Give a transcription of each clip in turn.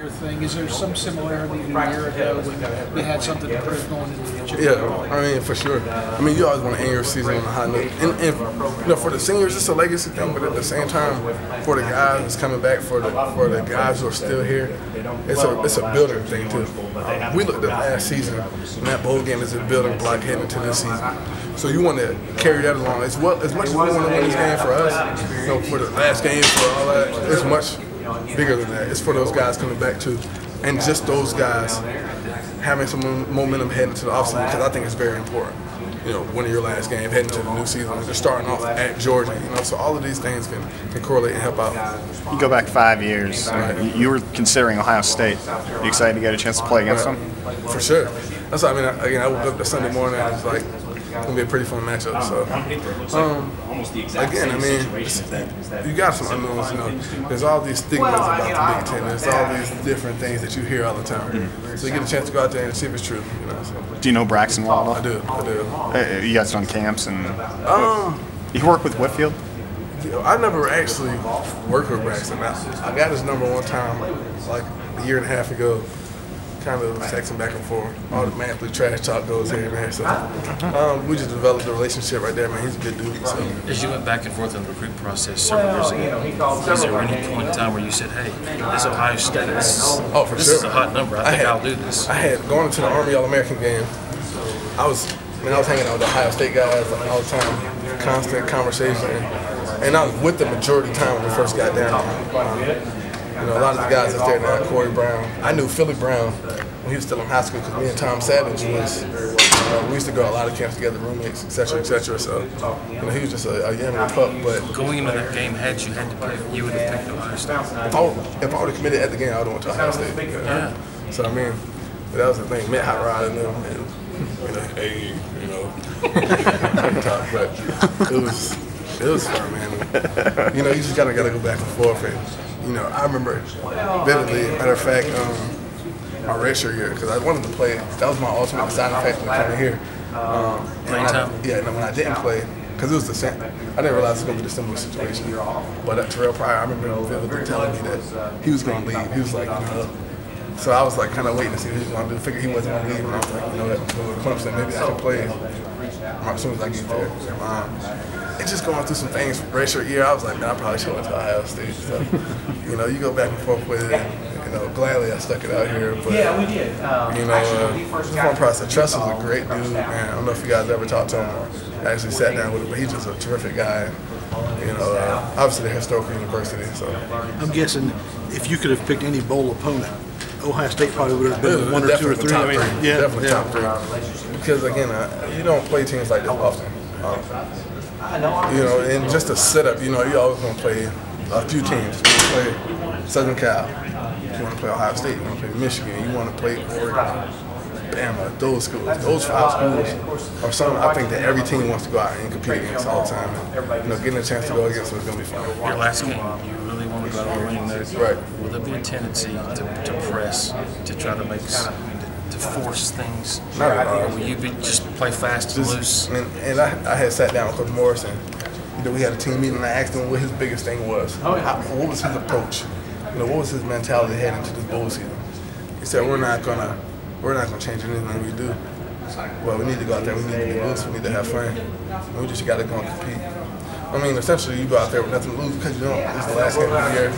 of thing? Is there some similarity to a year ago when you had something to prove going into the championship? Yeah, I mean, for sure. I mean, you always want to end your season on a high note. And you know, for the seniors, it's a legacy thing, but at the same time, for the guys that's coming back, for the guys who are still here, it's a building thing too. We looked at last season, and that bowl game is a building block heading into this season. So you want to carry that along as much as we want to win this game for us. You know, for the last game, for all that, it's much bigger than that. It's for those guys coming back too, and just those guys having some momentum heading into the offseason, because I think it's very important. You know, winning your last game, heading to the new season, they're starting off at Georgia. You know, so all of these things can correlate and help out. You go back 5 years. Right. You were considering Ohio State. Are you excited to get a chance to play against them? For sure. That's what I mean. Again, I woke up the Sunday morning and it was like, it's going to be a pretty fun matchup. So, again, I mean, you got some unknowns. You know, there's all these stigmas about the Big Ten. There's all these different things that you hear all the time. So you get a chance to go out there and see if it's true. You know, so. Do you know Braxton Waddle? I do. You guys done camps and you work with Whitfield? I never actually worked with Braxton. I got his number one time, like a year and a half ago. Kind of texting back and forth. Automatically trash talk goes here and there. So we just developed a relationship right there, man. He's a good dude. So. As you went back and forth in the recruit process several years ago, was there any point in time where you said, "Hey, this Ohio State, this is a hot number. I think I'll do this." I had going into the Army All-American game. I was hanging out with the Ohio State guys like, all the time, constant conversation, and I was with the majority of the time when we first got down. You know, a lot of the guys up there now, Corey Brown. I knew Philly Brown when he was still in high school because me and Tom Savage we used to go to a lot of camps together, roommates, et cetera, et cetera. So, you know, he was just a young pup. But going into that game, had you had to pick, you would have picked Ohio State. If I would have committed at the game, I would have went to Ohio State. Yeah. So I mean, that was the thing. Met Hot Rod and them, and you know, hey, you know, but it was fun, man. You know, you just gotta go back and forth. And, you know, I remember vividly, matter of fact, my redshirt year, because I wanted to play. That was my ultimate deciding factor coming here. And when I didn't play, because it was the same, I didn't realize it was going to be a similar situation. But Terrell Pryor, I remember vividly telling me that he was going to leave. He was like, you know, so I was like kind of waiting to see what he was going to do. Figured he wasn't going to leave, and I was like, you know, at Clemson, maybe I can play as soon as I get there. And just going through some things, redshirt year, I was like, man, I probably should have went to Ohio State. So, you know, you go back and forth with it. And, you know, gladly I stuck it out here. But, you know, it's one process. Trust is a great dude, man. I don't know if you guys ever talked to him or actually sat down with him, but he's just a terrific guy. You know, obviously the historical university. So I'm guessing if you could have picked any bowl opponent, Ohio State probably would have been one or two or three. I mean, definitely top three. Because again, you don't play teams like this often. You know, and just the setup, you know, you always want to play a few teams. You want to play Southern Cal, you want to play Ohio State, you want to play Michigan, you want to play Oregon, Bama, those schools. Those 5 schools are something I think that every team wants to go out and compete against all the time. And, you know, getting a chance to go against them is going to be fun. Your last game, you really want to go out and win there. Right. Will there be a tendency to press, to try to make, to force things? Not at all. Or will you just play fast and loose? And I had sat down with Coach Morrison. You know, we had a team meeting and I asked him what his biggest thing was. What was his approach? You know, what was his mentality heading into this bowl season? He said, we're not gonna change anything we do. Well, we need to go out there, we need to be loose, we need to have fun. And we just gotta go and compete. I mean, essentially, you go out there with nothing to lose because you don't. It's the last game of the year.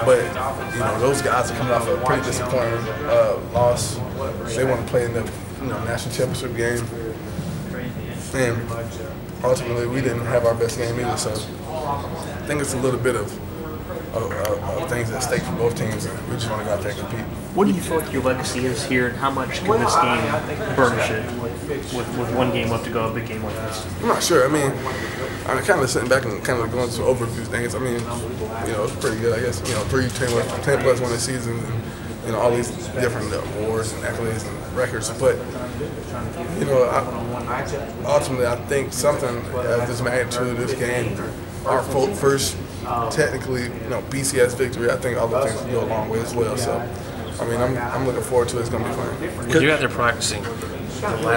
But you know, those guys are coming off a pretty disappointing loss. They want to play in the national championship game, and ultimately, we didn't have our best game either. So I think it's a little bit of things at stake for both teams, and we just want to go out there and compete. What do you feel like your legacy is here, and how much can this game burnish it with one game left to go, a big game like this? I'm not sure. I mean, I'm kind of sitting back and kind of going through overview things. I mean, you know, it's pretty good, I guess. You know, 10+ win seasons, and you know, all these different awards and accolades and records. But you know, ultimately, I think something of this magnitude, this game, our first technically, you know, BCS victory. I think all the things will go a long way as well. So, I mean, I'm looking forward to it. It's going to be fun. When you're out there practicing, the last